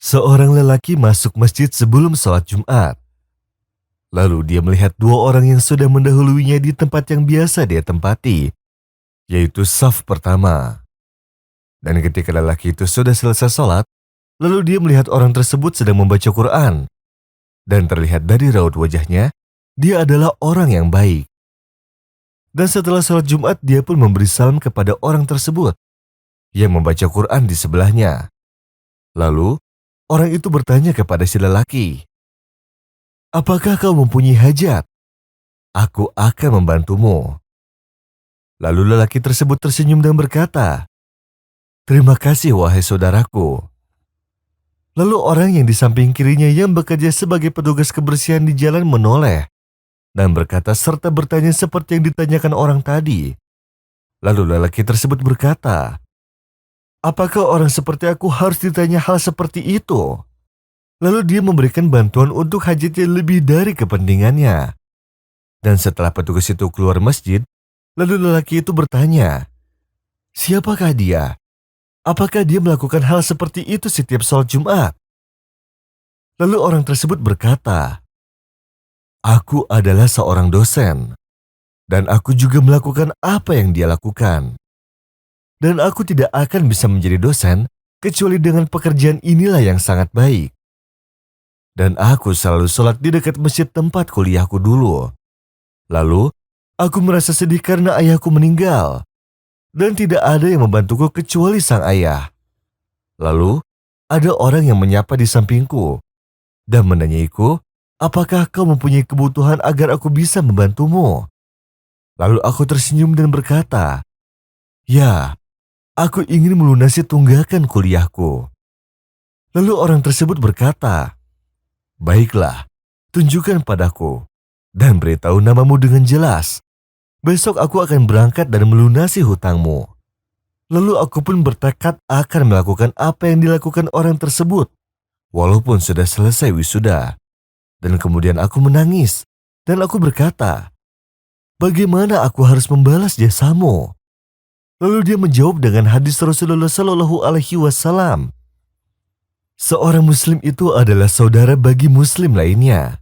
Seorang lelaki masuk masjid sebelum sholat Jumat. Lalu dia melihat dua orang yang sudah mendahuluinya di tempat yang biasa dia tempati, yaitu saf pertama. Dan ketika lelaki itu sudah selesai sholat, lalu dia melihat orang tersebut sedang membaca Quran. Dan terlihat dari raut wajahnya, dia adalah orang yang baik. Dan setelah sholat Jumat, dia pun memberi salam kepada orang tersebut yang membaca Quran di sebelahnya. Lalu, orang itu bertanya kepada si lelaki, "Apakah kau mempunyai hajat? Aku akan membantumu." Lalu lelaki tersebut tersenyum dan berkata, "Terima kasih wahai saudaraku." Lalu orang yang di samping kirinya yang bekerja sebagai petugas kebersihan di jalan menoleh dan berkata serta bertanya seperti yang ditanyakan orang tadi. Lalu lelaki tersebut berkata, "Apakah orang seperti aku harus ditanya hal seperti itu?" Lalu dia memberikan bantuan untuk hajatnya lebih dari kepentingannya. Dan setelah petugas itu keluar masjid, lalu lelaki itu bertanya, "Siapakah dia? Apakah dia melakukan hal seperti itu setiap sholat Jumat?" Lalu orang tersebut berkata, "Aku adalah seorang dosen, dan aku juga melakukan apa yang dia lakukan. Dan aku tidak akan bisa menjadi dosen kecuali dengan pekerjaan inilah yang sangat baik. Dan aku selalu sholat di dekat masjid tempat kuliahku dulu. Lalu, aku merasa sedih karena ayahku meninggal. Dan tidak ada yang membantuku kecuali sang ayah. Lalu, ada orang yang menyapa di sampingku dan menanyaiku, 'Apakah kau mempunyai kebutuhan agar aku bisa membantumu?' Lalu aku tersenyum dan berkata, 'Ya, aku ingin melunasi tunggakan kuliahku.' Lalu orang tersebut berkata, 'Baiklah, tunjukkan padaku dan beritahu namamu dengan jelas. Besok aku akan berangkat dan melunasi hutangmu.' Lalu aku pun bertekad akan melakukan apa yang dilakukan orang tersebut, walaupun sudah selesai wisuda. Dan kemudian aku menangis, dan aku berkata, 'Bagaimana aku harus membalas jasamu?' Lalu dia menjawab dengan hadis Rasulullah Shallallahu Alaihi Wasallam, 'Seorang muslim itu adalah saudara bagi muslim lainnya.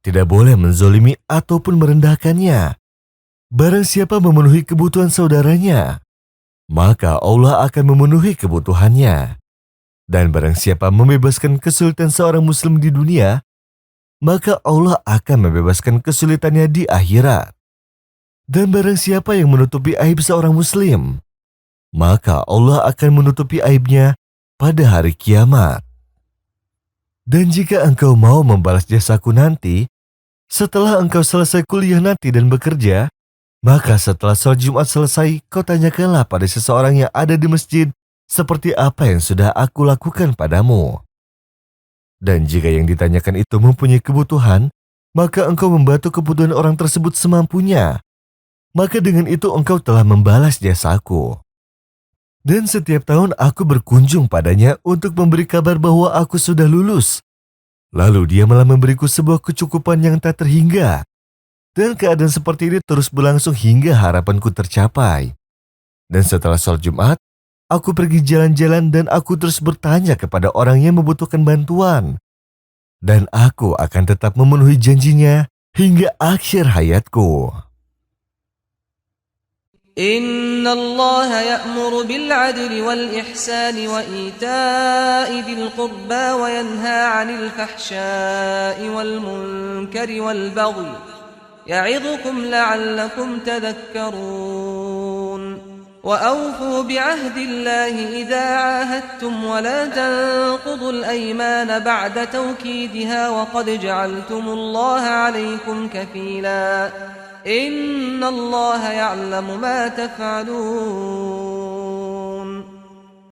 Tidak boleh menzolimi ataupun merendahkannya. Barang siapa memenuhi kebutuhan saudaranya, maka Allah akan memenuhi kebutuhannya. Dan barang siapa membebaskan kesulitan seorang muslim di dunia, maka Allah akan membebaskan kesulitannya di akhirat. Dan barang siapa yang menutupi aib seorang muslim, maka Allah akan menutupi aibnya pada hari kiamat. Dan jika engkau mau membalas jasaku nanti, setelah engkau selesai kuliah nanti dan bekerja, maka setelah sholat Jumat selesai, kau tanyakanlah pada seseorang yang ada di masjid seperti apa yang sudah aku lakukan padamu. Dan jika yang ditanyakan itu mempunyai kebutuhan, maka engkau membantu kebutuhan orang tersebut semampunya. Maka dengan itu engkau telah membalas jasaku. Dan setiap tahun aku berkunjung padanya untuk memberi kabar bahwa aku sudah lulus. Lalu dia malah memberiku sebuah kecukupan yang tak terhingga. Dan keadaan seperti ini terus berlangsung hingga harapanku tercapai. Dan setelah sholat Jumat, aku pergi jalan-jalan dan aku terus bertanya kepada orang yang membutuhkan bantuan. Dan aku akan tetap memenuhi janjinya hingga akhir hayatku." إن الله يأمر بالعدل والإحسان وإيتاء ذي القربى وينهى عن الفحشاء والمنكر والبغي يعظكم لعلكم تذكرون وأوفوا بعهد الله إذا عاهدتم ولا تنقضوا الأيمان بعد توكيدها وقد جعلتم الله عليكم كفيلا إن الله يعلم ما تفعلون